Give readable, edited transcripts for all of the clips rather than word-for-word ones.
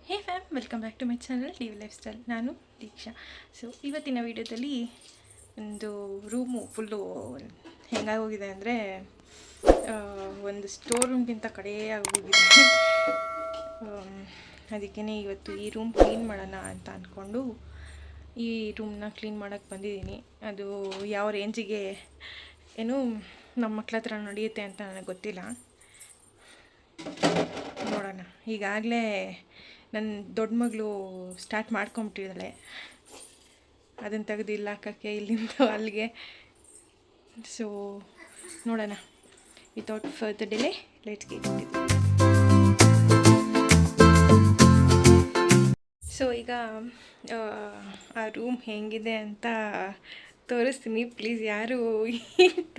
Hey fam, welcome back to my channel T V lifestyle. ನಾನು Deeksha. So ಇವತ್ತಿನ ವೀಡಿಯೋದಲ್ಲಿ ಒಂದು ರೂಮು ಫುಲ್ಲು ಹೆಂಗಾಗೋಗಿದೆ ಅಂದರೆ ಒಂದು ಸ್ಟೋರ್ ರೂಮ್ಗಿಂತ ಕಡೆಯಾಗಿ ಹೋಗಿದೆ. ಅದಕ್ಕೇ ಇವತ್ತು ಈ ರೂಮ್ ಕ್ಲೀನ್ ಮಾಡೋಣ ಅಂತ ಅಂದ್ಕೊಂಡು ಈ ರೂಮ್ನ ಕ್ಲೀನ್ ಮಾಡೋಕ್ಕೆ ಬಂದಿದ್ದೀನಿ. ಅದು ಯಾವ ರೇಂಜಿಗೆ ಏನು ನಮ್ಮ ಮಕ್ಳ ಹತ್ರ ನಡೆಯುತ್ತೆ ಅಂತ ನನಗೆ ಗೊತ್ತಿಲ್ಲ, ನೋಡೋಣ. ಈಗಾಗಲೇ ನನ್ನ ದೊಡ್ಡ ಮಗಳು ಸ್ಟಾರ್ಟ್ ಮಾಡ್ಕೊಂಬಿಟ್ಟಿದ್ದಾಳೆ ಅದನ್ನು ತೆಗೆದು ಇಲ್ಲಿ ಹಾಕೋಕ್ಕೆ, ಇಲ್ಲಿಂದ ಅಲ್ಲಿಗೆ. ಸೊ ನೋಡೋಣ, without further delay let's get it. So ಈಗ ಆ ರೂಮ್ ಹೇಗಿದೆ ಅಂತ ತೋರಿಸ್ತೀನಿ. ಪ್ಲೀಸ್ ಯಾರು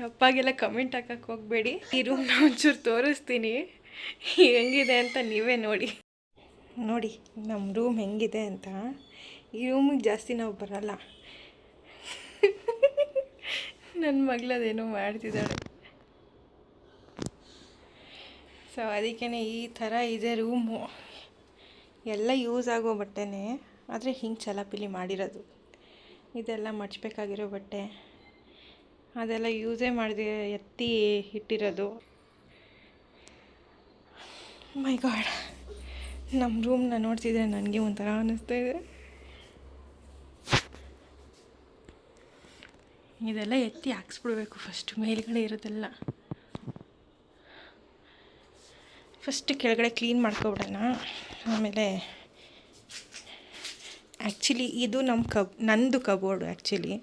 ತಪ್ಪಾಗೆಲ್ಲ ಕಮೆಂಟ್ ಹಾಕಕ್ಕೆ ಹೋಗಬೇಡಿ. ಈ ರೂಮ್ನ ಒಂಚೂರು ತೋರಿಸ್ತೀನಿ ಹೆಂಗಿದೆ ಅಂತ ನೀವೇ ನೋಡಿ ನಮ್ಮ ರೂಮ್ ಹೆಂಗಿದೆ ಅಂತ. ಈ ರೂಮಿಗೆ ಜಾಸ್ತಿ ನಾವು ಬರಲ್ಲ. ನನ್ನ ಮಗಳದೇನೋ ಮಾಡ್ತಿದ್ದಾಳೆ. ಸೊ ಅದಕ್ಕೇ ಈ ಥರ ಇದೆ ರೂಮು. ಎಲ್ಲ ಯೂಸ್ ಆಗೋ ಬಟ್ಟೆನೇ, ಆದರೆ ಹಿಂಗೆ ಚಲಾಪಿಲಿ ಮಾಡಿರೋದು. ಇದೆಲ್ಲ ಮಡ್ಚಬೇಕಾಗಿರೋ ಬಟ್ಟೆ, ಅದೆಲ್ಲ ಯೂಸೇ ಮಾಡದೆ ಎತ್ತಿ ಇಟ್ಟಿರೋದು. ಮೈ ಗಾಡ್, ನಮ್ಮ ರೂಮ್ನ ನೋಡ್ತಿದ್ರೆ ನನಗೆ ಒಂಥರ ಅನ್ನಿಸ್ತಾ ಇದೆ. ಇದೆಲ್ಲ ಎತ್ತಿ ಹಾಕ್ಸ್ಬಿಡ್ಬೇಕು ಫಸ್ಟು. ಮೇಲ್ಗಡೆ ಇರೋದೆಲ್ಲ ಫಸ್ಟ್ ಕೆಳಗಡೆ ಕ್ಲೀನ್ ಮಾಡ್ಕೊಬಿಡೋಣ. ಆಮೇಲೆ ಆ್ಯಕ್ಚುಲಿ ಇದು ನಂದು ಕಬೋರ್ಡು. ಆ್ಯಕ್ಚುಲಿ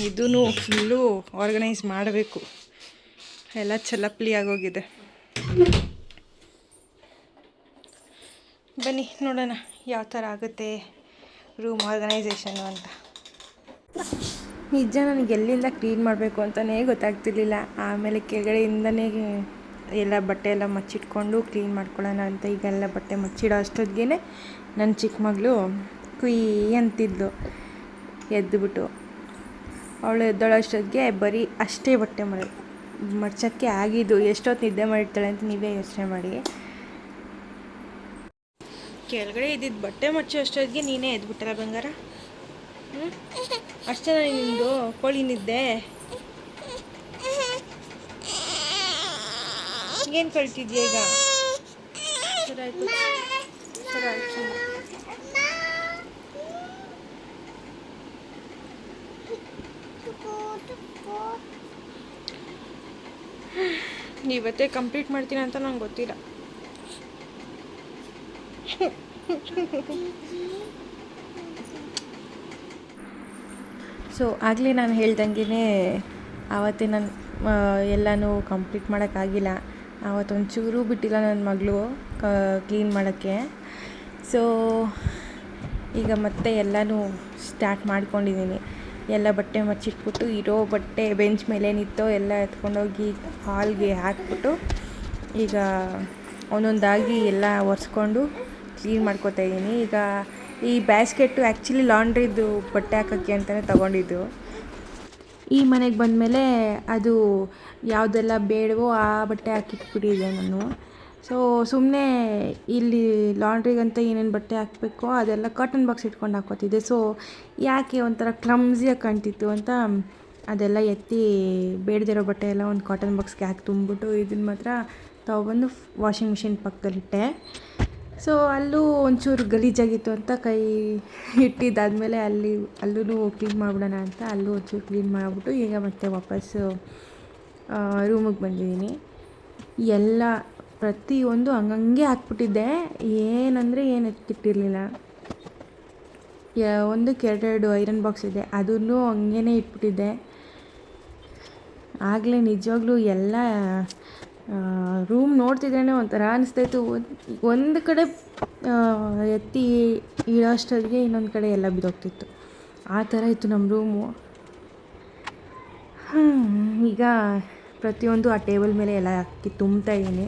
ಇದೂ ಫುಲ್ಲು ಆರ್ಗನೈಸ್ ಮಾಡಬೇಕು. ಎಲ್ಲ ಚಲಪ್ಲಿ ಆಗೋಗಿದೆ. ಬನ್ನಿ ನೋಡೋಣ ಯಾವ ಥರ ಆಗುತ್ತೆ ರೂಮ್ ಆರ್ಗನೈಸೇಷನ್ನು ಅಂತ. ನಿಜ ನನಗೆ ಎಲ್ಲಿಂದ ಕ್ಲೀನ್ ಮಾಡಬೇಕು ಅಂತಲೇ ಗೊತ್ತಾಗ್ತಿರ್ಲಿಲ್ಲ. ಆಮೇಲೆ ಕೆಳಗಡೆಯಿಂದನೇ ಎಲ್ಲ ಬಟ್ಟೆ ಎಲ್ಲ ಮಚ್ಚಿಟ್ಕೊಂಡು ಕ್ಲೀನ್ ಮಾಡ್ಕೊಳ್ಳೋಣ ಅಂತ. ಈಗೆಲ್ಲ ಬಟ್ಟೆ ಮಚ್ಚಿಡೋ ಅಷ್ಟೊತ್ತಿಗೆ ನನ್ನ ಚಿಕ್ಕ ಮಗಳು ಕುಯ್ ಅಂತಿದ್ಲು ಎದ್ದುಬಿಟ್ಟು. ಅವಳು ಎದ್ದೋಳೋ ಅಷ್ಟೊತ್ತಿಗೆ ಬರೀ ಅಷ್ಟೇ ಬಟ್ಟೆ ಮಡ್ಚೋಕ್ಕೆ ಆಗಿದ್ದು. ಎಷ್ಟೊತ್ತು ನಿದ್ದೆ ಮಾಡಿರ್ತಾಳೆ ಅಂತ ನೀವೇ ಯೋಚನೆ ಮಾಡಿ. ಕೆಳಗಡೆ ಇದ್ದಿದ್ದು ಬಟ್ಟೆ ಮಚ್ಚೋ ಅಷ್ಟೊತ್ತಿಗೆ ನೀನೇ ಎದ್ಬಿಟ್ಟಲ್ಲ ಬಂಗಾರ. ಅಷ್ಟೇ ನಿಂದು ಕೋಳಿ ನಿದ್ದೆ. ಏನು ಕಳ್ತಿದ್ಯಾ ಈಗ? ಸರಿ ಆಯ್ತು. ಇವತ್ತೇ ಕಂಪ್ಲೀಟ್ ಮಾಡ್ತೀನಿ ಅಂತ ನಂಗೆ ಗೊತ್ತಿಲ್ಲ. ಸೊ ಆಗಲೇ ನಾನು ಹೇಳ್ದಂಗೆ ಆವತ್ತೇ ನಾನು ಎಲ್ಲನೂ ಕಂಪ್ಲೀಟ್ ಮಾಡೋಕ್ಕಾಗಿಲ್ಲ. ಆವತ್ತೊಂಚೂರು ಬಿಟ್ಟಿಲ್ಲ ನನ್ನ ಮಗಳು ಕ್ಲೀನ್ ಮಾಡೋಕ್ಕೆ. ಸೊ ಈಗ ಮತ್ತೆ ಎಲ್ಲನೂ ಸ್ಟಾರ್ಟ್ ಮಾಡ್ಕೊಂಡಿದ್ದೀನಿ. ಎಲ್ಲ ಬಟ್ಟೆ ಮಚ್ಚಿಟ್ಬಿಟ್ಟು ಇರೋ ಬಟ್ಟೆ ಬೆಂಚ್ ಮೇಲೇನಿತ್ತೋ ಎಲ್ಲ ಎತ್ಕೊಂಡೋಗಿ ಹಾಲ್ಗೆ ಹಾಕ್ಬಿಟ್ಟು ಈಗ ಒಂದೊಂದಾಗಿ ಎಲ್ಲ ಒರೆಸ್ಕೊಂಡು ಕ್ಲೀನ್ ಮಾಡ್ಕೊತಾ ಇದ್ದೀನಿ. ಈಗ ಈ ಬ್ಯಾಸ್ಕೆಟು ಆ್ಯಕ್ಚುಲಿ ಲಾಂಡ್ರಿದು ಬಟ್ಟೆ ಹಾಕೋಕ್ಕೆ ಅಂತಲೇ ತೊಗೊಂಡಿದ್ದು. ಈ ಮನೆಗೆ ಬಂದಮೇಲೆ ಅದು ಯಾವುದೆಲ್ಲ ಬೇಡವೋ ಆ ಬಟ್ಟೆ ಹಾಕಿಟ್ಬಿಟ್ಟಿದ್ದೆ ನಾನು. ಸೊ ಸುಮ್ಮನೆ ಇಲ್ಲಿ ಲಾಂಡ್ರಿಗಂತ ಏನೇನು ಬಟ್ಟೆ ಹಾಕಬೇಕೋ ಅದೆಲ್ಲ ಕಾಟನ್ ಬಾಕ್ಸ್ ಇಟ್ಕೊಂಡು ಹಾಕ್ಕೋತಿದ್ದೆ. ಸೊ ಯಾಕೆ ಒಂಥರ ಕ್ಲಮ್ಸಿಯಾಗಿ ಕಾಣ್ತಿತ್ತು ಅಂತ ಅದೆಲ್ಲ ಎತ್ತಿ ಬೇಡದಿರೋ ಬಟ್ಟೆ ಎಲ್ಲ ಒಂದು ಕಾಟನ್ ಬಾಕ್ಸ್ಗೆ ಹಾಕಿ ತುಂಬಿಬಿಟ್ಟು ಇದನ್ನು ಮಾತ್ರ ತೊಗೊಬಂದು ವಾಷಿಂಗ್ ಮಿಷಿನ್ ಪಕ್ಕದಲ್ಲಿಟ್ಟೆ. ಸೊ ಅಲ್ಲೂ ಒಂಚೂರು ಗಲೀಜಾಗಿತ್ತು ಅಂತ ಕೈ ಇಟ್ಟಿದ್ದಾದಮೇಲೆ ಅಲ್ಲೂ ಕ್ಲೀನ್ ಮಾಡಿಬಿಡೋಣ ಅಂತ ಅಲ್ಲೂ ಒಂಚೂರು ಕ್ಲೀನ್ ಮಾಡಿಬಿಟ್ಟು ಈಗ ಮತ್ತೆ ವಾಪಸ್ಸು ರೂಮಿಗೆ ಬಂದಿದ್ದೀನಿ. ಎಲ್ಲ ಪ್ರತಿಯೊಂದು ಹಂಗಂಗೆ ಹಾಕ್ಬಿಟ್ಟಿದ್ದೆ. ಏನಂದರೆ ಏನು ಎತ್ತಿಟ್ಟಿರಲಿಲ್ಲ. ಒಂದಕ್ಕೆ ಎರಡೆರಡು ಐರನ್ ಬಾಕ್ಸ್ ಇದೆ, ಅದನ್ನು ಹಂಗೇ ಇಟ್ಬಿಟ್ಟಿದ್ದೆ. ಆಗಲೇ ನಿಜವಾಗ್ಲೂ ಎಲ್ಲ ರೂಮ್ ನೋಡ್ತಿದ್ರೇ ಒಂಥರ ಅನಿಸ್ತಾಯಿತ್ತು. ಒಂದು ಕಡೆ ಎತ್ತಿ ಇಡೋ ಅಷ್ಟೊತ್ತಿಗೆ ಇನ್ನೊಂದು ಕಡೆ ಎಲ್ಲ ಬಿದ್ದೋಗ್ತಿತ್ತು. ಆ ಥರ ಇತ್ತು ನಮ್ಮ ರೂಮು. ಈಗ ಪ್ರತಿಯೊಂದು ಆ ಟೇಬಲ್ ಮೇಲೆ ಎಲ್ಲ ಹಾಕಿ ತುಂಬ್ತಾ ಇದ್ದೀನಿ.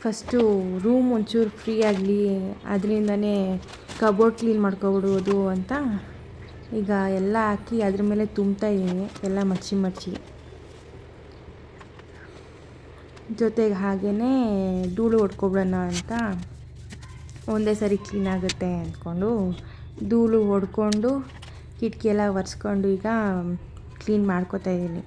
ಫಸ್ಟು ರೂಮ್ ಒಂಚೂರು ಫ್ರೀ ಆಗಲಿ, ಅದರಿಂದನೇ ಕಬೋರ್ಡ್ ಕ್ಲೀನ್ ಮಾಡ್ಕೊಬಿಡೋದು ಅಂತ ಈಗ ಎಲ್ಲ ಹಾಕಿ ಅದ್ರ ಮೇಲೆ ತುಂಬ್ತಾ ಇದ್ದೀನಿ, ಎಲ್ಲ ಮಚ್ಚಿ. ಜೊತೆಗೆ ಹಾಗೆಯೇ ಧೂಳು ಹೊಡ್ಕೊಬಿಡೋಣ ಅಂತ ಒಂದೇ ಸರಿ ಕ್ಲೀನ್ ಆಗುತ್ತೆ ಅಂದ್ಕೊಂಡು ಧೂಳು ಹೊಡ್ಕೊಂಡು ಕಿಟಕಿ ಎಲ್ಲ ಒರೆಸ್ಕೊಂಡು ಈಗ ಕ್ಲೀನ್ ಮಾಡ್ಕೋತಾ ಇದ್ದೀನಿ.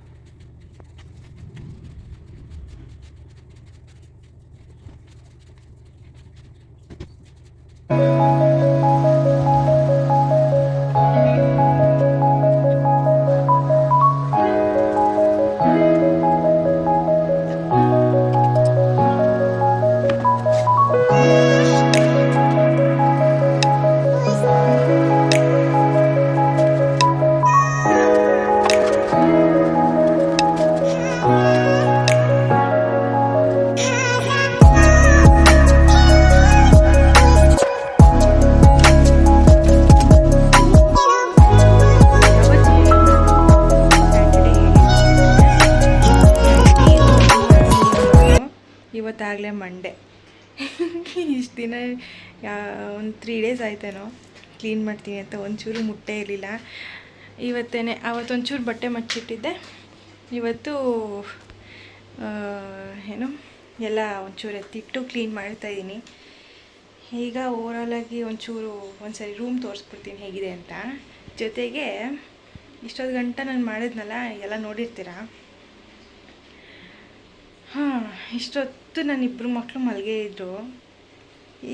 ಇವತ್ತಾಗಲೇ ಮಂಡೇ ಇಷ್ಟು ದಿನ ಒಂದು 3 ಡೇಸ್ ಆಯ್ತೇನೋ ಕ್ಲೀನ್ ಮಾಡ್ತೀನಿ ಅಂತ ಒಂಚೂರು ಮುಟ್ಟೆ ಇರಲಿಲ್ಲ. ಇವತ್ತೇನೆ ಅವತ್ತೊಂಚೂರು ಬಟ್ಟೆ ಮಚ್ಚಿಟ್ಟಿದ್ದೆ, ಇವತ್ತು ಏನು ಎಲ್ಲ ಒಂಚೂರು ಎತ್ತಿಟ್ಟು ಕ್ಲೀನ್ ಮಾಡ್ತಾಯಿದ್ದೀನಿ. ಈಗ ಓವರಾಲಾಗಿ ಒಂಚೂರು ಒಂದ್ಸರಿ ರೂಮ್ ತೋರಿಸ್ಬಿಡ್ತೀನಿ ಹೇಗಿದೆ ಅಂತ. ಜೊತೆಗೆ ಇಷ್ಟೊತ್ತು ಗಂಟೆ ನಾನು ಮಾಡಿದ್ನಲ್ಲ ಎಲ್ಲ ನೋಡಿರ್ತೀರ. ಇಷ್ಟೊತ್ತು ನನ್ನ ಇಬ್ಬರು ಮಕ್ಕಳು ಮಲಗೇ ಇದ್ದರು.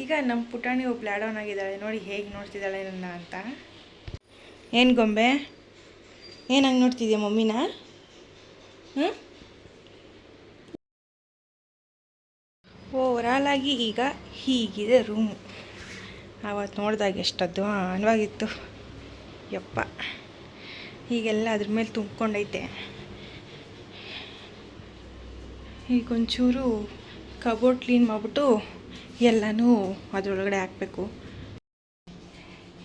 ಈಗ ನಮ್ಮ ಪುಟಾಣಿ ಒಬ್ಳು ಆಡೋನ್ ಆಗಿದ್ದಾಳೆ, ನೋಡಿ ಹೇಗೆ ನೋಡ್ತಿದ್ದಾಳೆ ನನ್ನ ಅಂತ. ಏನು ಗೊಂಬೆ, ಏನು ಹಂಗೆ ನೋಡ್ತಿದ್ಯಾ ಮಮ್ಮಿನ? ಓವರಾಲಾಗಿ ಈಗ ಹೀಗಿದೆ ರೂಮು. ಆವತ್ತು ನೋಡಿದಾಗ ಎಷ್ಟದ್ದು ಅನ್ವಾಗಿತ್ತು ಯಪ್ಪ, ಹೀಗೆಲ್ಲ ಅದ್ರ ಮೇಲೆ ತುಂಬ್ಕೊಂಡೈತೆ. ಈಗ ಒಂಚೂರು ಕಬೋರ್ಡ್ ಕ್ಲೀನ್ ಮಾಡಿಬಿಟ್ಟು ಎಲ್ಲನೂ ಅದರೊಳಗಡೆ ಹಾಕಬೇಕು.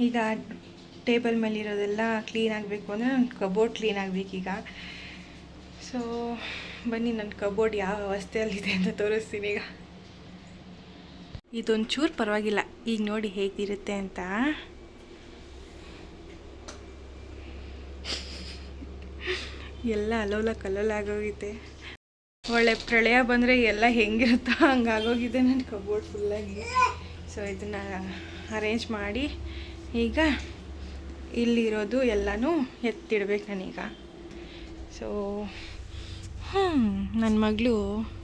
ಈಗ ಟೇಬಲ್ ಮೇಲಿರೋದೆಲ್ಲ ಕ್ಲೀನ್ ಆಗಬೇಕು ಅಂದರೆ ನನ್ನ ಕಬೋರ್ಡ್ ಕ್ಲೀನ್ ಆಗಬೇಕೀಗ. ಸೊ ಬನ್ನಿ ನನ್ನ ಕಬೋರ್ಡ್ ಯಾವ ಅವಸ್ಥೆಯಲ್ಲಿದೆ ಅಂತ ತೋರಿಸ್ತೀನಿ. ಈಗ ಇದೊಂಚೂರು ಪರವಾಗಿಲ್ಲ, ಈಗ ನೋಡಿ ಹೇಗಿರುತ್ತೆ ಅಂತ. ಎಲ್ಲ ಅಲೋಲ ಕಲ್ಲೋಲ ಆಗೋಗಿದೆ. ಒಳ್ಳೆ ಪ್ರಳಯ ಬಂದರೆ ಎಲ್ಲ ಹೆಂಗಿರುತ್ತೋ ಹಂಗಾಗೋಗಿದೆ ನನ್ನ ಕಬೋರ್ಡ್ ಫುಲ್ಲಾಗಿ. ಸೊ ಇದನ್ನು ಅರೇಂಜ್ ಮಾಡಿ ಈಗ ಇಲ್ಲಿರೋದು ಎಲ್ಲನೂ ಎತ್ತಿಡ್ಬೇಕು ನಾನೀಗ. ಸೊ ನನ್ನ ಮಗಳು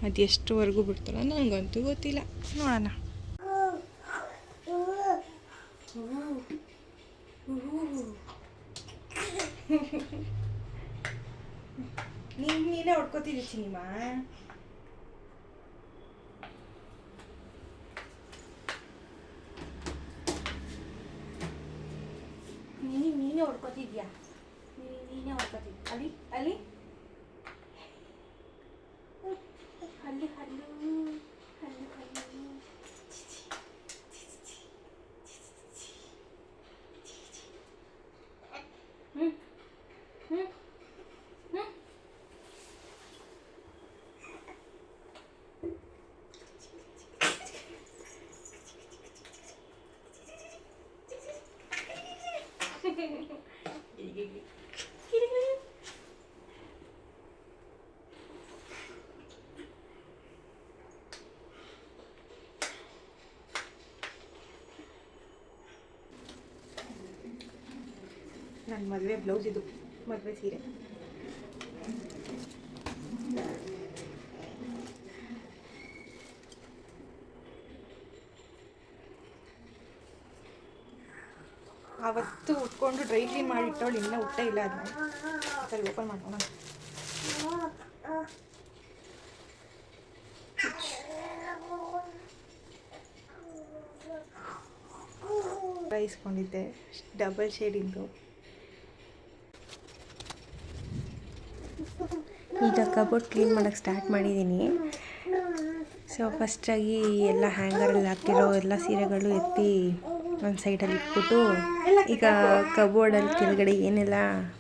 ಅದು ಎಷ್ಟುವರೆಗೂ ಬಿಡ್ತಾಳೋ ನನಗಂತೂ ಗೊತ್ತಿಲ್ಲ, ನೋಡೋಣ. ನೀನೇ ಹೊಡ್ಕೋತಿದ್ದಿ ಸಿನಿಮಾ. ನೀನೇ ಹೊಡ್ಕೋತಿದ್ಯಾ, ನೀನೇ ಹೊಡ್ಕೋತಿದ್ಯ. ಅಲ್ಲಿ ಅಲ್ಲಿ ಹಲ್ಲು ಹಲ್ಲು ಹಲ್ಲು ಹಲ್ಲು. ನನ್ನ ಮದುವೆ ಬ್ಲೌಸ್ ಇದು, ಮದುವೆ ಸೀರೆ. ಅವತ್ತು ಉಟ್ಕೊಂಡು ಡ್ರೈ ಕ್ಲೀನ್ ಮಾಡಿಟ್ಟವಳು ಇನ್ನೂ ಉಟ್ಟೇ ಇಲ್ಲ. ಅದನ್ನ ಸರಿ ಓಪನ್ ಮಾಡೋಣ. ಇಸ್ಕೊಂಡಿದ್ದೆ ಡಬಲ್ ಶೇಡಿಂದು. ಈಗ ಕಬೋರ್ಡ್ ಕ್ಲೀನ್ ಮಾಡೋಕ್ಕೆ ಸ್ಟಾರ್ಟ್ ಮಾಡಿದ್ದೀನಿ. ಸೊ ಫಸ್ಟಾಗಿ ಎಲ್ಲ ಹ್ಯಾಂಗರಲ್ಲಿ ಹಾಕಿರೋ ಎಲ್ಲ ಸೀರೆಗಳು ಎತ್ತಿ ಒಂದು ಸೈಡಲ್ಲಿ ಇಟ್ಬಿಟ್ಟು, ಈಗ ಕಬೋರ್ಡಲ್ಲಿ ಕೆಳಗಡೆ ಏನೆಲ್ಲ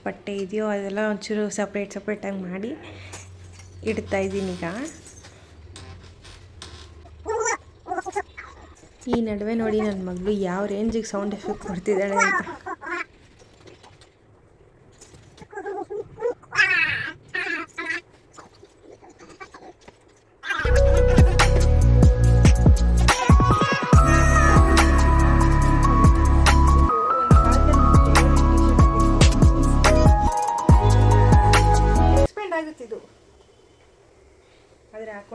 ಬಟ್ಟೆ ಇದೆಯೋ ಅದೆಲ್ಲ ಒಂಚೂರು ಸಪ್ರೇಟಾಗಿ ಮಾಡಿ ಇಡ್ತಾಯಿದ್ದೀನಿ ಈಗ. ಈ ನಡುವೆ ನೋಡಿ ನನ್ನ ಮಗಳು ಯಾವ ರೇಂಜಿಗೆ ಸೌಂಡ್ ಎಫೆಕ್ಟ್ ಕೊಡ್ತಿದ್ದಾಳೆ ಅಂತ.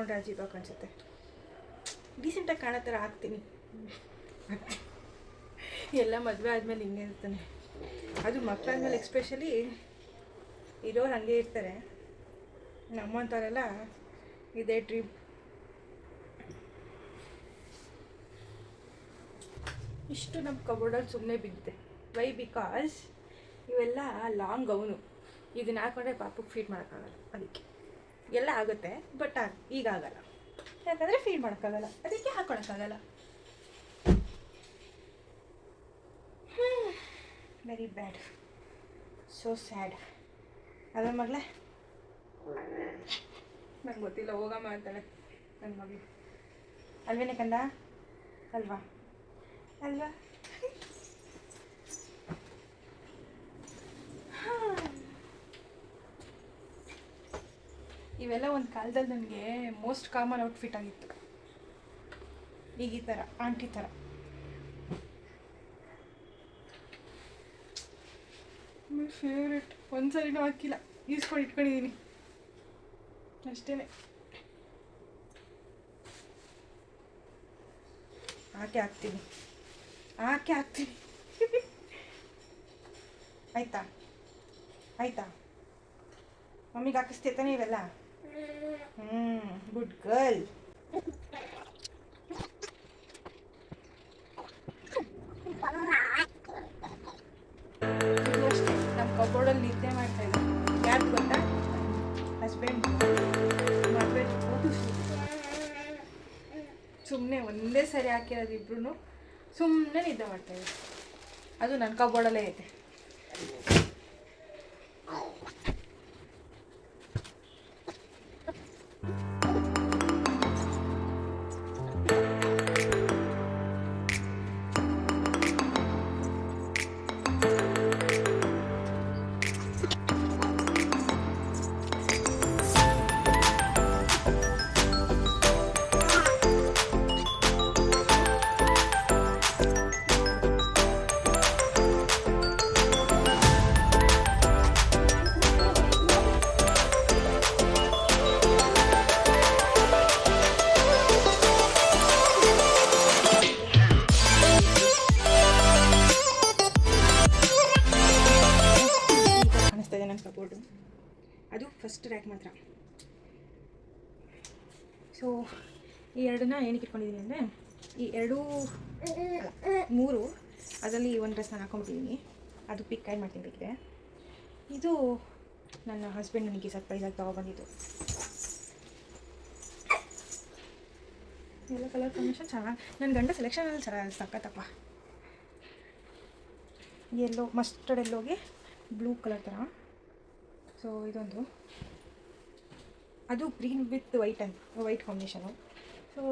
ಹಾಕ್ಕೊಂಡ್ರೆ ಅಜೀಬಾಗಿ ಕಾಣಿಸುತ್ತೆ. ಡೀಸೆಂಟಾಗಿ ಕಾಣೋ ಥರ ಹಾಕ್ತೀನಿ. ಎಲ್ಲ ಮದುವೆ ಆದಮೇಲೆ ಹಿಂಗೆ ಇರ್ತಾನೆ. ಅದು ಮಕ್ಕಳಾದ್ಮೇಲೆ ಎಕ್ಸ್ಪೆಷಲಿ ಇರೋರು ಹಾಗೆ ಇರ್ತಾರೆ. ನಮ್ಮಂಥವರೆಲ್ಲ ಇದೇ ಟ್ರಿಪ್. ಇಷ್ಟು ನಮ್ಮ ಕಬೋರ್ಡಲ್ಲಿ ಸುಮ್ಮನೆ ಬಿದ್ದಿದೆ. ವೈ ಬಿಕಾಸ್ ಇವೆಲ್ಲ ಲಾಂಗ್ ಗೌನು. ಇದನ್ನ ಹಾಕೊಂಡ್ರೆ ಪಾಪಕ್ಕೆ ಫೀಡ್ ಮಾಡೋಕ್ಕಾಗಲ್ಲ. ಅದಕ್ಕೆ ಎಲ್ಲ ಆಗುತ್ತೆ, ಬಟ್ ಈಗ ಆಗಲ್ಲ. ಯಾಕಂದರೆ ಫೀಡ್ ಮಾಡೋಕ್ಕಾಗಲ್ಲ, ಅದಕ್ಕೆ ಹಾಕ್ಕೊಳಕ್ಕಾಗಲ್ಲ. Very bad, so sad. ಅದ್ರ ಮಗಳೇ ನಂಗೆ ಗೊತ್ತಿಲ್ಲ, ಹೋಗಮ್ಮ ಅಂತಾಳೆ ನನ್ನ ಮಗಳು. ಅಲ್ವೇನೆ ಕಂದ? ಅಲ್ವಾ ಅಲ್ವಾ? ಇವೆಲ್ಲ ಒಂದು ಕಾಲದಲ್ಲಿ ನನಗೆ ಮೋಸ್ಟ್ ಕಾಮನ್ ಔಟ್ಫಿಟ್ ಆಗಿತ್ತು. ಈಗ ಈ ಥರ ಆಂಟಿ ಥರ. My favourite. ಒಂದು ಸರಿನೂ ಹಾಕಿಲ್ಲ, ಈಸ್ಕೊಂಡು ಇಟ್ಕೊಂಡಿದ್ದೀನಿ ಅಷ್ಟೇ. ಹಾಕ್ತೀನಿ ಆಯ್ತಾ ಆಯ್ತಾ? ಮಮ್ಮಿಗೆ ಹಾಕಿಸ್ತೇತಾನೆ ಇವೆಲ್ಲ? Good girl. ಅಷ್ಟೇ, ನಮ್ಮ ಕಬೋರ್ಡಲ್ಲಿ ನಿದ್ದೆ ಮಾಡ್ತಾ ಇದ್ದೆ. ಯಾರು ಗೊತ್ತಾ? ಹಸ್ಬೆಂಡ್ ಮಾಡಬೇಡಿ. ಸುಮ್ಮನೆ ಒಂದೇ ಸರಿ ಹಾಕಿರೋದು ಇಬ್ರು ಸುಮ್ಮನೆ ನಿದ್ದೆ ಮಾಡ್ತಾಯಿದ್ರು. ಅದು ನನ್ನ ಕಬೋರ್ಡಲ್ಲೇ ಐತೆ. ಅದು ಫಸ್ಟ್ ರ್ಯಾಕ್ ಮಾತ್ರ. ಸೊ ಈ ಎರಡನ್ನ ಏನಕ್ಕೆ ಇಟ್ಕೊಂಡಿದ್ದೀನಿ ಅಂದರೆ, ಈ ಮೂರು ಅದರಲ್ಲಿ ಒಂದು ಡ್ರೆಸ್ ನಾನು ಹಾಕೊಂಡ್ಬಿಟ್ಟಿದ್ದೀನಿ. ಅದು ಪಿಕ್ ಆ್ಯಡ್ ಮಾಡ್ತೀನಿ ಬೇಕಿದೆ. ಇದು ನನ್ನ ಹಸ್ಬೆಂಡ್ ನನಗೆ ಸರ್ಪ್ರೈಸಾಗಿ ತೊಗೊಬಂದಿದ್ದು. ಎಲ್ಲ ಕಲರ್ ಕಾಂಬಿನೇಷನ್ ಚೆನ್ನಾಗಿ. ನನ್ನ ಗಂಡ ಸೆಲೆಕ್ಷನಲ್ಲಿ ಚೆನ್ನಾಗಿ ಸಕ್ಕತ್ತಪ್ಪ. ಎಲ್ಲೋ ಮಸ್ಟರ್ಡ್ ಎಲ್ಲೋಗೆ ಬ್ಲೂ ಕಲರ್ ಥರ. ಸೊ ಇದೊಂದು, ಅದು green with white combination. So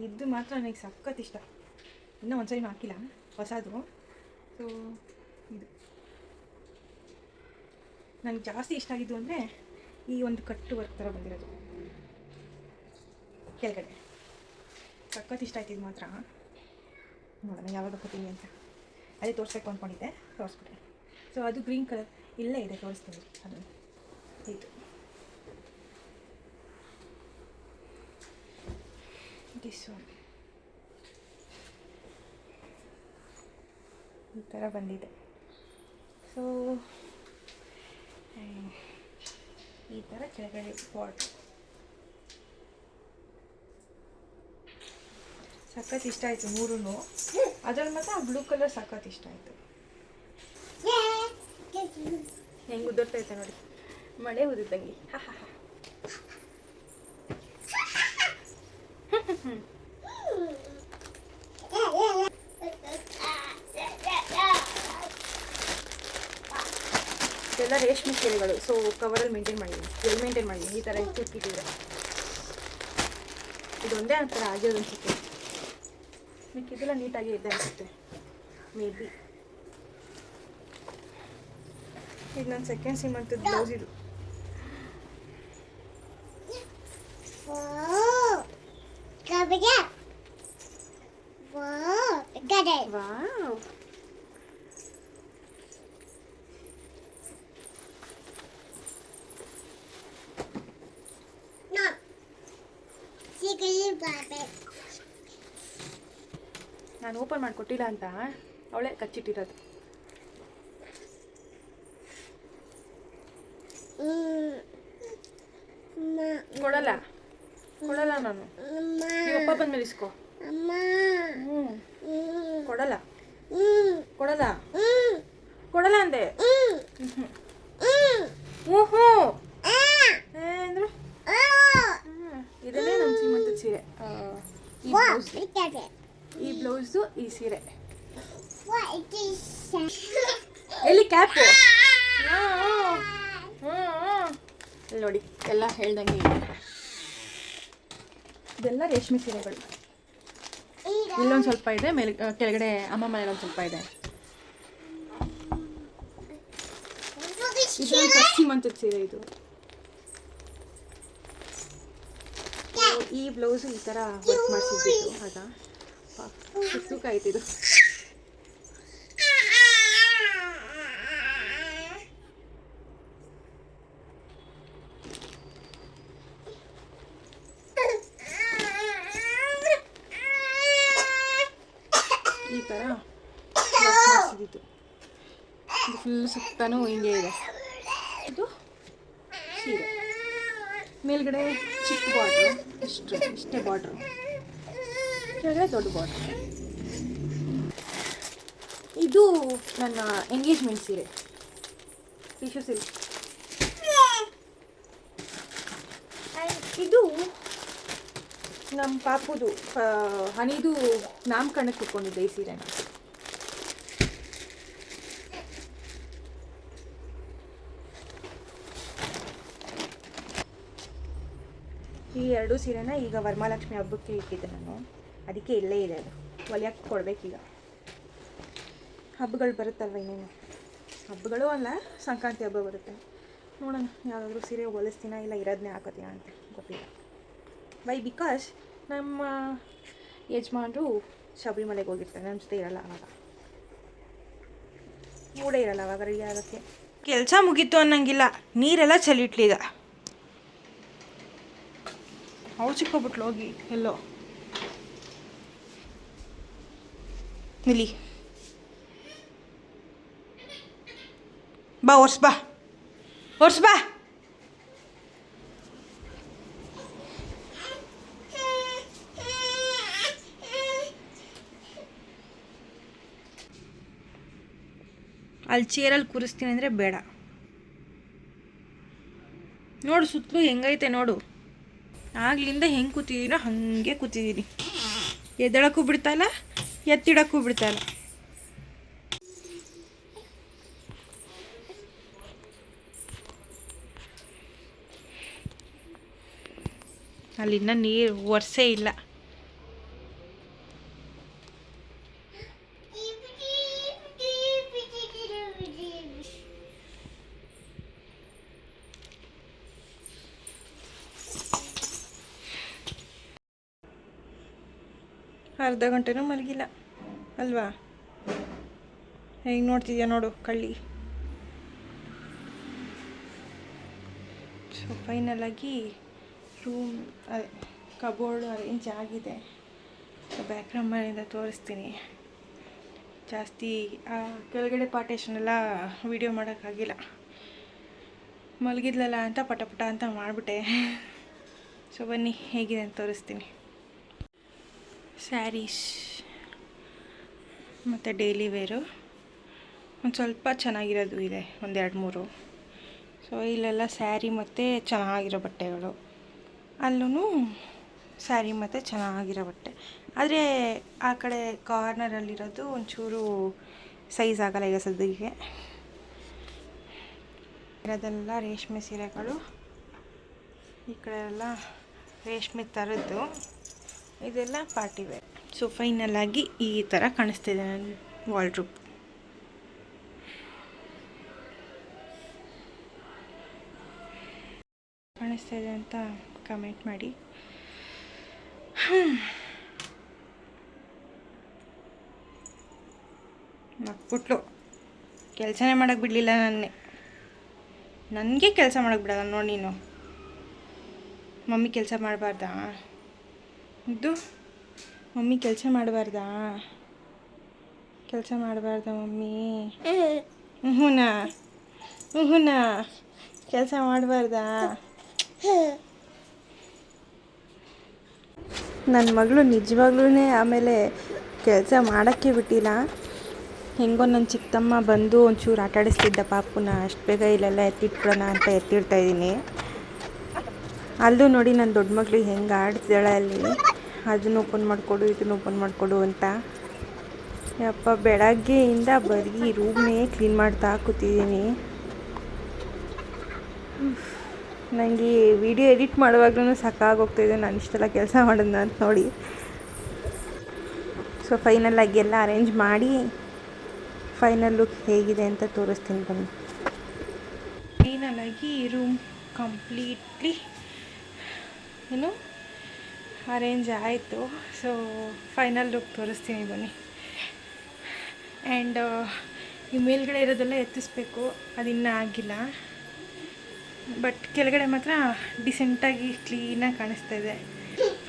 ಇದು ಮಾತ್ರ ನನಗೆ ಸಖತ್ ಇಷ್ಟ. ಇನ್ನೂ ಒಂದು ಸರಿನೂ ಹಾಕಿಲ್ಲ, ಹೊಸದು. ಸೊ ಇದು ನನಗೆ ಜಾಸ್ತಿ ಇಷ್ಟ ಆಗಿದ್ದು ಅಂದರೆ ಈ ಒಂದು ಕಟ್ಟು ವರ್ಕ್ ಥರ ಬಂದಿರೋದು ಕೆಳಗಡೆ. ಸಖತ್ ಇಷ್ಟ ಆಯ್ತು ಇದು ಮಾತ್ರ. ನೋಡೋಣ ಯಾವಾಗ ಹಾಕೋತೀನಿ ಅಂತ. ಅದೇ ತೋರಿಸ್ಬೇಕು ಅಂದ್ಕೊಂಡಿದ್ದೆ, ತೋರಿಸ್ಬಿಟ್ಟೆ. ಸೊ ಅದು ಗ್ರೀನ್ ಕಲರ್ ಇಲ್ಲೇ ಇದೆ, ತೋರಿಸ್ತೀನಿ ಅದನ್ನು. ಇದು ದಿಸ್ ಒನ್ ಈ ಥರ ಬಂದಿದೆ. ಸೊ ಈ ಥರ ಕೆಳಗಡೆ ಬಾರ್ಡ್ರ್ ಸಖತ್ ಇಷ್ಟ ಆಯಿತು ಮೂರೂ. ಅದರಲ್ಲಿ ಮಾತ್ರ ಆ ಬ್ಲೂ ಕಲರ್ ಸಖತ್ ಇಷ್ಟ ಆಯಿತು. ಹೆಂಗೆ ಉದುರ್ತೈತೆ ನೋಡಿ, ಮಳೆ ಉದುರ್ದಂಗೆ. ಇದೆಲ್ಲ ರೇಷ್ಮೆ ಸೀರೆಗಳು. ಸೊ ಕವರಲ್ಲಿ ಮೇಂಟೈನ್ ಮಾಡಿದ್ದೀನಿ. ಈ ಥರ ಇಟ್ಟಿಟ್ಟಿದ್ರೆ ಇದೊಂದೇ ಒಂಥರ ಆಗಿರೋದು ಅನಿಸುತ್ತೆ. ಮಿಕ್ಕಿದೆಲ್ಲ ನೀಟಾಗಿ ಇದೆ ಅನಿಸುತ್ತೆ ಮೇ ಬಿ. ಇದು ನನ್ನ ಸೆಕೆಂಡ್ ಸೀಮಂತದ ಬ್ಲೌಸ್. ಇದು ವಾವ್, ನಾನು ಓಪನ್ ಮಾಡಿಕೊಟ್ಟಿಲ್ಲ ಅಂತ ಅವಳೇ ಕಚ್ಚಿಟ್ಟಿರೋದು. ಕೊಡಲ್ಲ ಕೊಡಲ್ಲ ನಾನು. ನೀವು ಅಪ್ಪ ಬಂದ್ಮೇಲೆ ಇಸ್ಕೋ. ಕೊಡಲ್ಲ ಕೊಡಲ್ಲ ಕೊಡಲ್ಲ ಅಂದೆ. ಹ್ಞೂ ಹ್ಞೂ ಅಂದ್ರೆ ಇದನ್ನೇ ನಮ್ಮ ಸೀಮಂತದ ಸೀರೆ. ಈ ಬ್ಲೌಸು ಈ ಸೀರೆ. ಎಲ್ಲಿ ಕ್ಯಾಪು? ನೋಡಿ ಎಲ್ಲ ಹೇಳ್ದಂಗೆ ಇದೆಲ್ಲ ರೇಷ್ಮೆ ಸೀರೆಗಳು. ಇಲ್ಲೊಂದು ಸ್ವಲ್ಪ ಇದೆ, ಮೇಲೆ ಕೆಳಗಡೆ ಅಮ್ಮ ಮನೇಲಿ ಒಂದು ಸ್ವಲ್ಪ ಇದೆ. ಇದೊಂದು ಸೀಮಂತದ ಸೀರೆ ಇದು. ಈ ಬ್ಲೌಸು ಈ ಥರ ವರ್ಕ್ ಮಾಡಿಸಿದ್ದು ಆಗ ತೂಕ ಆಯ್ತಿದು. ಈ ಥರ ವರ್ಕ್ ಮಾಡಿಸಿದ್ದು. ಇದು ಫುಲ್ ಸುತ್ತಾನು ಹಿಂಗೆ ಇದೆ. ಇದು ಸೀರೆ ಮೇಲ್ಗಡೆ ಚಿಕ್ಕ ಬಾರ್ಡ್ರು, ಇಷ್ಟೇ ಬಾರ್ಡ್ರು, ಕೆಳಗಡೆ ದೊಡ್ಡ ಬಾರ್ಡ್ರು. ಇದು ನನ್ನ ಎಂಗೇಜ್ಮೆಂಟ್ ಸೀರೆ, ಟಿಶ್ಯೂ ಸಿಲ್ಕ್. ಇದು ನಮ್ಮ ಪಾಪುದು ಹನಿದು ನಾಮಕರಣಕ್ಕೆ ಕುತ್ಕೊಂಡಿದ್ದೆ ಈ ಸೀರೆನ. ಈ ಎರಡೂ ಸೀರೆನ ಈಗ ವರಮಹಾಲಕ್ಷ್ಮಿ ಹಬ್ಬಕ್ಕೆ ಇಟ್ಟಿದ್ದೆ ನಾನು, ಅದಕ್ಕೆ ಇಲ್ಲೇ ಇದೆ. ಅದು ಹೊಲಿಯಕ್ಕೆ ಕೊಡಬೇಕೀಗ. ಹಬ್ಬಗಳು ಬರುತ್ತಲ್ವ, ಇನ್ನೇನು ಹಬ್ಬಗಳು ಅಲ್ಲ, ಸಂಕ್ರಾಂತಿ ಹಬ್ಬ ಬರುತ್ತೆ. ನೋಡೋಣ ಯಾವುದಾದ್ರೂ ಸೀರೆ ಹೊಲಿಸ್ತೀನ ಇಲ್ಲ ಇರೋದನ್ನೇ ಹಾಕೋತೀನ ಅಂತ ಗೊತ್ತಿಲ್ಲ. ವೈ ಬಿಕಾಸ್ ನಮ್ಮ ಯಜಮಾನರು ಶಬರಿಮಲೆಗೆ ಹೋಗಿರ್ತಾರೆ, ನಮ್ಮ ಜೊತೆ ಇರಲ್ಲ. ಆವಾಗ ಮೂಡೇ ಇರಲ್ಲ ಅವಾಗ ರೆಡಿ ಆಗೋಕ್ಕೆ. ಕೆಲಸ ಮುಗೀತು ಅನ್ನಂಗಿಲ್ಲ, ನೀರೆಲ್ಲ ಚಲಿಟ್ಲಿದ. ಅವಳು ಸಿಕ್ಕೋಬಿಟ್ಲು ಹೋಗಿ ಎಲ್ಲೋ. ಇಲ್ಲಿ ಬಾ, ಒರ್ಸ್ ಬಾ, ಒರ್ಸ್ ಬಾ. ಅಲ್ಲಿ ಚೇರಲ್ಲಿ ಕೂರಿಸ್ತೀನಿ ಅಂದರೆ ಬೇಡ. ನೋಡು ಸುತ್ತಲೂ ಹೆಂಗೈತೆ ನೋಡು. ಆಗ್ಲಿಂದ ಹೆಂಗೆ ಕೂತಿದ್ದೀನೋ ಹಾಗೆ ಕೂತಿದ್ದೀನಿ. ಎದ್ದೇಳಕ್ಕೂ ಬಿಡ್ತಾಯಿಲ್ಲ, ಎತ್ತಿಡಕ್ಕೂ ಬಿಡ್ತಾಯಿಲ್ಲ. ಅಲ್ಲಿನ್ನ ನೀರು ಒರೆಸೇ ಇಲ್ಲ. ಅರ್ಧ ಗಂಟೆನೂ ಮಲಗಿಲ್ಲ ಅಲ್ವಾ? ಹೆಂಗೆ ನೋಡ್ತಿದ್ಯಾ ನೋಡು ಕಳ್ಳಿ. ಸೊ ಫೈನಲಾಗಿ ರೂಮ್ ಕಬೋರ್ಡ್ ಅರೇಂಜ್ ಆಗಿದೆ. ಬ್ಯಾಕ್ಗ್ರೌಂಡ್ ಮನೆಯಿಂದ ತೋರಿಸ್ತೀನಿ. ಜಾಸ್ತಿ ಕೆಳಗಡೆ ಪಾರ್ಟೇಷನ್ ಎಲ್ಲ ವೀಡಿಯೋ ಮಾಡೋಕ್ಕಾಗಿಲ್ಲ, ಮಲಗಿದ್ಲಲ್ಲ ಅಂತ ಪಟ ಪಟ ಅಂತ ಮಾಡಿಬಿಟ್ಟೆ. ಸೊ ಬನ್ನಿ ಹೇಗಿದೆ ಅಂತ ತೋರಿಸ್ತೀನಿ. ಸ್ಯಾರೀಸ್ ಮತ್ತು ಡೈಲಿ ವೇರು ಒಂದು ಸ್ವಲ್ಪ ಚೆನ್ನಾಗಿರೋದು ಇದೆ, ಒಂದು 2-3. ಸೊ ಇಲ್ಲೆಲ್ಲ ಸ್ಯಾರಿ ಮತ್ತು ಚೆನ್ನಾಗಿರೋ ಬಟ್ಟೆಗಳು, ಅಲ್ಲೂ ಸ್ಯಾರಿ ಮತ್ತು ಚೆನ್ನಾಗಿರೋ ಬಟ್ಟೆ. ಆದರೆ ಆ ಕಡೆ ಕಾರ್ನರಲ್ಲಿರೋದು ಒಂಚೂರು ಸೈಜ್ ಆಗಲ್ಲ ಈಗ ಸದ್ಯಕ್ಕೆ. ಇರೋದೆಲ್ಲ ರೇಷ್ಮೆ ಸೀರೆಗಳು, ಈ ಕಡೆ ಎಲ್ಲ ರೇಷ್ಮೆ ಥರದ್ದು, ಇದೆಲ್ಲ ಪಾರ್ಟಿ ವೇರ್. ಸೊ ಫೈನಲಾಗಿ ಈ ಥರ ಕಾಣಿಸ್ತಿದೆ ನನ್ನ ವಾರ್ಡ್ರೋಬ್. ಕಾಣಿಸ್ತಾ ಇದೆ ಅಂತ ಕಮೆಂಟ್ ಮಾಡಿ. ಮಕ್ಬಿಟ್ಲು, ಕೆಲಸನೇ ಮಾಡೋಕ್ಕೆ ಬಿಡಲಿಲ್ಲ ನನಗೆ ಕೆಲಸ ಮಾಡೋಕ್ಕೆ ಬಿಡಲ್ಲ ನೋಡಿ ನೀನು. ಮಮ್ಮಿ ಕೆಲಸ ಮಾಡಬಾರ್ದಾ? ಇದು ಮಮ್ಮಿ ಕೆಲಸ ಮಾಡಬಾರ್ದಾ? ಕೆಲಸ ಮಾಡಬಾರ್ದ ಮಮ್ಮಿ? ಹ್ಞೂನಾ ಹ್ಞೂನಾ ಕೆಲಸ ಮಾಡಬಾರ್ದಾ? ನನ್ನ ಮಗಳು ನಿಜವಾಗ್ಲೂ ಆಮೇಲೆ ಕೆಲಸ ಮಾಡೋಕ್ಕೆ ಬಿಟ್ಟಿಲ್ಲ. ಹೆಂಗೋ ನನ್ನ ಚಿಕ್ಕಮ್ಮ ಬಂದು ಒಂಚೂರು ಆಟಾಡಿಸ್ತಿದ್ದ ಪಾಪುನ, ಅಷ್ಟು ಬೇಗ ಇಲ್ಲೆಲ್ಲ ಎತ್ತಿಟ್ಬಿಡೋಣ ಅಂತ ಎತ್ತಿಡ್ತಾಯಿದ್ದೀನಿ. ಅಲ್ಲೂ ನೋಡಿ ನನ್ನ ದೊಡ್ಡ ಮಗಳು ಹೆಂಗೆ ಆಡ್ತಿದ್ದಾಳೆ ಅಲ್ಲಿ, ಅದನ್ನು ಓಪನ್ ಮಾಡಿಕೊಡು ಇದನ್ನು ಓಪನ್ ಮಾಡಿಕೊಡು ಅಂತ. ಯಪ್ಪ, ಬೆಳಗ್ಗೆಯಿಂದ ಬರೀ ರೂಮ್ನೇ ಕ್ಲೀನ್ ಮಾಡ್ತಾ ಕೂತಿದ್ದೀನಿ. ನನಗೆ ವಿಡಿಯೋ ಎಡಿಟ್ ಮಾಡುವಾಗ್ಲೂ ಸಾಕಾಗೋಗ್ತಾಯಿದೆ ನಾನು ಇಷ್ಟೆಲ್ಲ ಕೆಲಸ ಮಾಡೋದನ್ನ ಅಂತ ನೋಡಿ. ಸೊ ಫೈನಲಾಗಿ ಎಲ್ಲ ಅರೇಂಜ್ ಮಾಡಿ ಫೈನಲ್ ಲುಕ್ ಹೇಗಿದೆ ಅಂತ ತೋರಿಸ್ತೀನಿ ಬನ್ನಿ. ಫೈನಲಾಗಿ ರೂಮ್ ಕಂಪ್ಲೀಟ್ಲಿ ಅರೇಂಜ್ ಆಯಿತು. ಸೊ ಫೈನಲ್ ಲುಕ್ ತೋರಿಸ್ತೀನಿ ಬನ್ನಿ. ಆ್ಯಂಡ್ ಈ ಮೇಲ್ಗಡೆ ಇರೋದೆಲ್ಲ ಎತ್ತಿಸ್ಬೇಕು, ಅದಿನ್ನೂ ಆಗಿಲ್ಲ. ಬಟ್ ಕೆಳಗಡೆ ಮಾತ್ರ ಡಿಸೆಂಟಾಗಿ ಕ್ಲೀನಾಗಿ ಕಾಣಿಸ್ತಾ ಇದೆ.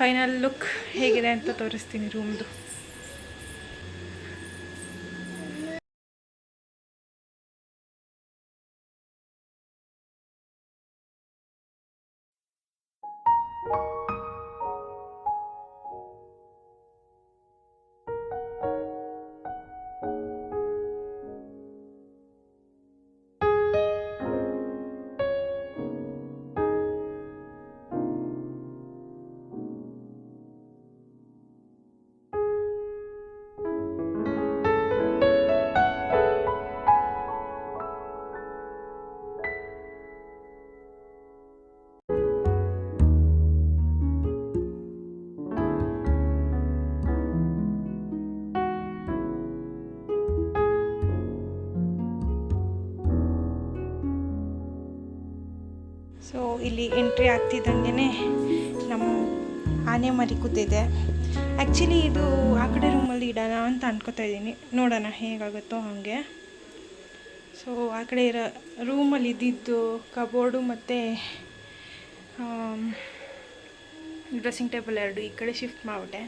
ಫೈನಲ್ ಲುಕ್ ಹೇಗಿದೆ ಅಂತ ತೋರಿಸ್ತೀನಿ ರೂಮ್ದು. ಸೊ ಇಲ್ಲಿ ಎಂಟ್ರಿ ಆಗ್ತಿದ್ದಂಗೆ ನಮ್ಮ ಆನೆ ಮರಿ ಕೂತಿದೆ. ಆ್ಯಕ್ಚುಲಿ ಇದು ಆ ಕಡೆ ರೂಮಲ್ಲಿ ಇಡೋಣ ಅಂತ ಅನ್ಕೋತಾ ಇದ್ದೀನಿ, ನೋಡೋಣ ಹೇಗಾಗುತ್ತೋ ಹಾಗೆ. ಸೊ ಆ ಕಡೆ ಇರೋ ರೂಮಲ್ಲಿ ಇದ್ದಿದ್ದು ಕಬೋರ್ಡು ಮತ್ತು ಡ್ರೆಸ್ಸಿಂಗ್ ಟೇಬಲ್ ಎರಡು ಈ ಕಡೆ ಶಿಫ್ಟ್ ಮಾಡಿಬಿಟ್ಟೆ.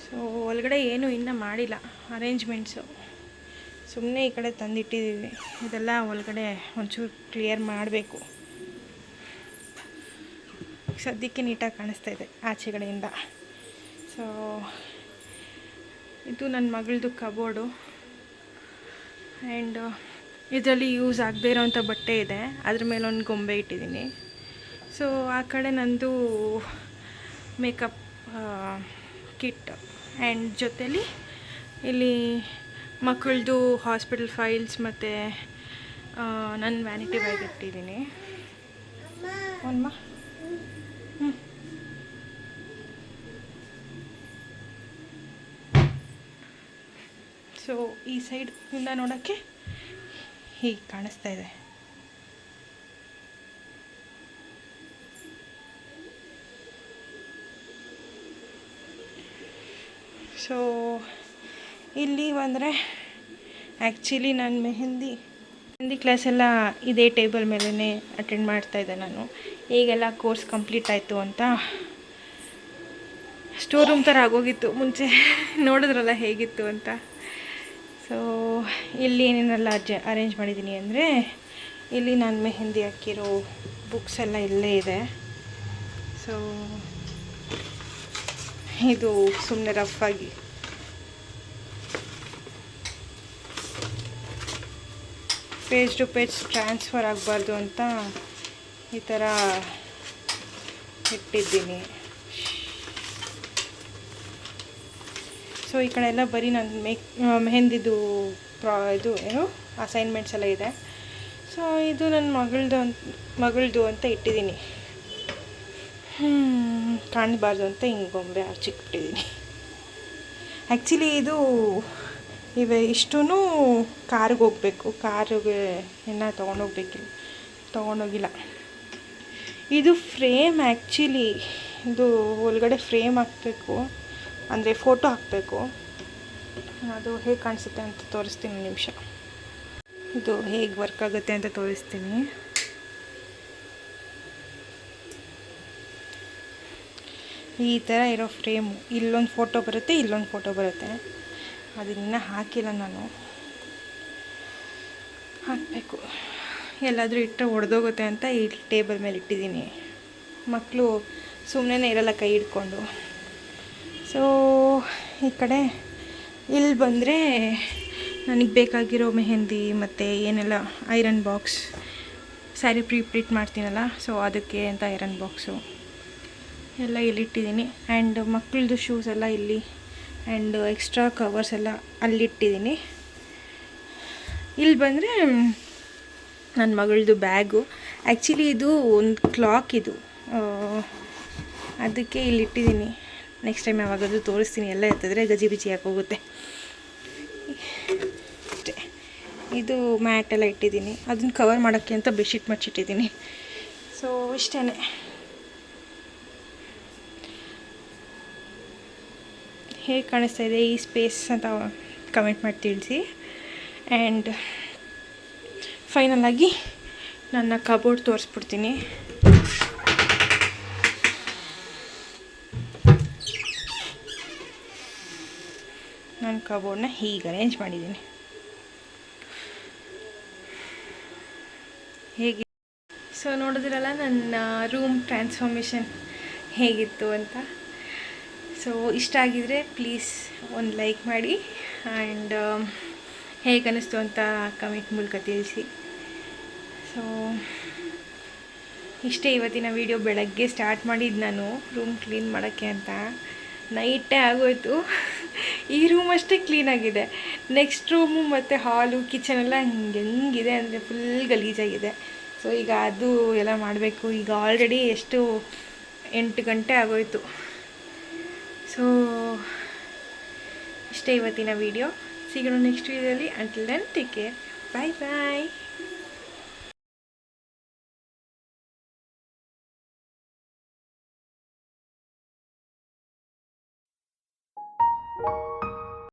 ಸೊ ಒಳಗಡೆ ಏನೂ ಇನ್ನೂ ಮಾಡಿಲ್ಲ ಅರೇಂಜ್ಮೆಂಟ್ಸು, ಸುಮ್ಮನೆ ಈ ಕಡೆ ತಂದಿಟ್ಟಿದ್ದೀವಿ. ಇದೆಲ್ಲ ಒಳಗಡೆ ಒಂಚೂರು ಕ್ಲಿಯರ್ ಮಾಡಬೇಕು. ಸದ್ಯಕ್ಕೆ ನೀಟಾಗಿ ಕಾಣಿಸ್ತಾ ಇದೆ ಆಚೆಗಡೆಯಿಂದ. ಸೊ ಇದು ನನ್ನ ಮಗಳದು ಕಬೋರ್ಡು. ಆ್ಯಂಡ್ ಇದರಲ್ಲಿ ಯೂಸ್ ಆಗದೇ ಇರೋವಂಥ ಬಟ್ಟೆ ಇದೆ, ಅದ್ರ ಮೇಲೆ ಒಂದು ಗೊಂಬೆ ಇಟ್ಟಿದ್ದೀನಿ. ಸೊ ಆ ಕಡೆ ನಂದು ಮೇಕಪ್ ಕಿಟ್ ಆ್ಯಂಡ್ ಜೊತೆಲಿ ಇಲ್ಲಿ ಮಕ್ಕಳದು ಹಾಸ್ಪಿಟಲ್ ಫೈಲ್ಸ್ ಮತ್ತು ನನ್ನ ವ್ಯಾನಿಟಿ ಬ್ಯಾಗ್ ಇಟ್ಟಿದ್ದೀನಿ. ಒನ್ಮ ಸೊ ಈ ಸೈಡಿಂದ ನೋಡೋಕ್ಕೆ ಹೀಗೆ ಕಾಣಿಸ್ತಾ ಇದೆ. ಸೊ ಇಲ್ಲಿ ಬಂದರೆ ಆ್ಯಕ್ಚುಲಿ ನಾನು ಮೆಹಂದಿ ಕ್ಲಾಸೆಲ್ಲ ಇದೇ ಟೇಬಲ್ ಮೇಲೇ ಅಟೆಂಡ್ ಮಾಡ್ತಾಯಿದ್ದೆ ನಾನು. ಈಗೆಲ್ಲ ಕೋರ್ಸ್ ಕಂಪ್ಲೀಟ್ ಆಯಿತು ಅಂತ ಸ್ಟೋರ್ ರೂಮ್ ಥರ ಆಗೋಗಿತ್ತು. ಮುಂಚೆ ನೋಡಿದ್ರಲ್ಲ ಹೇಗಿತ್ತು ಅಂತ. ಸೊ ಇಲ್ಲಿ ಏನೇನೆಲ್ಲ ಅರೇಂಜ್ ಮಾಡಿದ್ದೀನಿ ಅಂದರೆ, ಇಲ್ಲಿ ನಾನು ಮೆಹಂದಿ ಹಾಕಿರೋ ಬುಕ್ಸ್ ಎಲ್ಲ ಇಲ್ಲೇ ಇದೆ. ಸೊ ಇದು ಸುಮ್ಮನೆ ರಫಾಗಿ ಪೇಜ್ ಟು ಪೇಜ್ ಟ್ರಾನ್ಸ್ಫರ್ ಆಗಬಾರ್ದು ಅಂತ ಈ ಥರ ಇಟ್ಟಿದ್ದೀನಿ. ಸೊ ಈ ಕಡೆ ಎಲ್ಲ ಬರೀ ನನ್ನ ಮೆಹಂದಿದು ಇದು ಏನು ಅಸೈನ್ಮೆಂಟ್ಸ್ ಎಲ್ಲ ಇದೆ. ಸೊ ಇದು ನನ್ನ ಮಗಳದು ಅಂತ ಇಟ್ಟಿದ್ದೀನಿ. ಕಾಣಬಾರ್ದು ಅಂತ ಹಿಂಗೆ ಗೊಂಬೆ ಹಚ್ಚಿಟ್ಟಿದ್ದೀನಿ. ಆ್ಯಕ್ಚುಲಿ ಇದು ಇಷ್ಟೂ ಕಾರ್ಗೆ ಹೋಗಬೇಕು, ಕಾರಿಗೆ ಇನ್ನೂ ತೊಗೊಂಡೋಗಿಲ್ಲ. ಇದು ಫ್ರೇಮ್ ಆ್ಯಕ್ಚುಲಿ ಇದು ಒಳಗಡೆ ಫ್ರೇಮ್ ಹಾಕಬೇಕು, ಅಂದರೆ ಫೋಟೋ ಹಾಕಬೇಕು. ಅದು ಹೇಗೆ ಕಾಣಿಸುತ್ತೆ ಅಂತ ತೋರಿಸ್ತೀನಿ ಒಂದು ನಿಮಿಷ. ಇದು ಹೇಗೆ ವರ್ಕ್ ಆಗುತ್ತೆ ಅಂತ ತೋರಿಸ್ತೀನಿ. ಈ ಥರ ಇರೋ ಫ್ರೇಮು, ಇಲ್ಲೊಂದು ಫೋಟೋ ಬರುತ್ತೆ, ಇಲ್ಲೊಂದು ಫೋಟೋ ಬರುತ್ತೆ. ಅದನ್ನ ಹಾಕಿಲ್ಲ ನಾನು, ಹಾಕಬೇಕು. ಎಲ್ಲಾದರೂ ಇಟ್ಟರೆ ಒಡೆದೋಗುತ್ತೆ ಅಂತ ಈ ಟೇಬಲ್ ಮೇಲೆ ಇಟ್ಟಿದ್ದೀನಿ. ಮಕ್ಕಳು ಸುಮ್ಮನೆ ಇರಲ್ಲ ಕೈ ಹಿಡ್ಕೊಂಡು. ಸೊ ಈ ಕಡೆ ಇಲ್ಲಿ ಬಂದರೆ ನನಗೆ ಬೇಕಾಗಿರೋ ಮೆಹಂದಿ ಮತ್ತು ಏನೆಲ್ಲ ಐರನ್ ಬಾಕ್ಸ್, ಸ್ಯಾರಿ ಪ್ರೀಪ್ಲೀಟ್ ಮಾಡ್ತೀನಲ್ಲ, ಸೊ ಅದಕ್ಕೆ ಅಂತ ಐರನ್ ಬಾಕ್ಸು ಎಲ್ಲ ಇಲ್ಲಿಟ್ಟಿದ್ದೀನಿ. ಆ್ಯಂಡ್ ಮಕ್ಕಳದು ಶೂಸ್ ಎಲ್ಲ ಇಲ್ಲಿ, ಆ್ಯಂಡ್ ಎಕ್ಸ್ಟ್ರಾ ಕವರ್ಸ್ ಎಲ್ಲ ಅಲ್ಲಿಟ್ಟಿದ್ದೀನಿ. ಇಲ್ಲಿ ಬಂದರೆ ನನ್ನ ಮಗಳದು ಬ್ಯಾಗು, ಆ್ಯಕ್ಚುಲಿ ಇದು ಒಂದು ಕ್ಲಾಕ್, ಇದು ಅದಕ್ಕೆ ಇಲ್ಲಿಟ್ಟಿದ್ದೀನಿ. ನೆಕ್ಸ್ಟ್ ಟೈಮ್ ಯಾವಾಗಾದರೂ ತೋರಿಸ್ತೀನಿ. ಎಲ್ಲ ಎತ್ತಿದ್ರೆ ಗಜಿ ಬಿಜಿ ಹೋಗುತ್ತೆ. ಅಷ್ಟೇ. ಇದು ಮ್ಯಾಟೆಲ್ಲ ಇಟ್ಟಿದ್ದೀನಿ, ಅದನ್ನು ಕವರ್ ಮಾಡೋಕ್ಕೆ ಅಂತ ಬೆಡ್ಶೀಟ್ ಮಚ್ಚಿಟ್ಟಿದ್ದೀನಿ. ಸೊ ಇಷ್ಟೇ. ಹೇಗೆ ಕಾಣಿಸ್ತಾ ಇದೆ ಈ ಸ್ಪೇಸ್ ಅಂತ ಕಮೆಂಟ್ ಮಾಡಿ ತಿಳಿಸಿ. ಆ್ಯಂಡ್ ಫೈನಲಾಗಿ ನನ್ನ ಕಬೋರ್ಡ್ ತೋರಿಸ್ಬಿಡ್ತೀನಿ. ನಾನು ಕಬೋರ್ಡ್ನ ಹೀಗೆ ಅರೇಂಜ್ ಮಾಡಿದ್ದೀನಿ. ಹೇಗೆ ಸೊ ನೋಡಿದ್ರಲ್ಲ ನನ್ನ ರೂಮ್ ಟ್ರಾನ್ಸ್ಫಾರ್ಮೇಷನ್ ಹೇಗಿತ್ತು ಅಂತ. ಸೊ ಇಷ್ಟ ಆಗಿದರೆ ಪ್ಲೀಸ್ ಒಂದು ಲೈಕ್ ಮಾಡಿ, ಆ್ಯಂಡ್ ಹೇಗೆ ಅನ್ನಿಸ್ತು ಅಂತ ಕಮೆಂಟ್ ಮೂಲಕ ತಿಳಿಸಿ. ಸೊ ಇಷ್ಟೇ ಇವತ್ತಿನ ವಿಡಿಯೋ. ಬೆಳಗ್ಗೆ ಸ್ಟಾರ್ಟ್ ಮಾಡಿದ್ದು ನಾನು ರೂಮ್ ಕ್ಲೀನ್ ಮಾಡೋಕ್ಕೆ ಅಂತ, ನೈಟೇ ಆಗೋಯ್ತು. ಈ ರೂಮ್ ಅಷ್ಟೇ ಕ್ಲೀನಾಗಿದೆ, ನೆಕ್ಸ್ಟ್ ರೂಮು ಮತ್ತು ಹಾಲು ಕಿಚನೆಲ್ಲ ಹೆಂಗಿದೆ ಅಂದರೆ ಫುಲ್ ಗಲೀಜಾಗಿದೆ. ಸೊ ಈಗ ಅದು ಎಲ್ಲ ಮಾಡಬೇಕು. ಈಗ ಆಲ್ರೆಡಿ ಎಷ್ಟು 8 ಗಂಟೆ ಆಗೋಯ್ತು. ಸೊ ಇಷ್ಟೇ ಇವತ್ತಿನ ವಿಡಿಯೋ. ಸಿಗೋಣ ನೆಕ್ಸ್ಟ್ ವಿಡಿಯೋದಲ್ಲಿ. ಅಂಟಿಲ್ ದೆನ್ ಟೇಕ್ ಕೇರ್, ಬಾಯ್ ಬಾಯ್.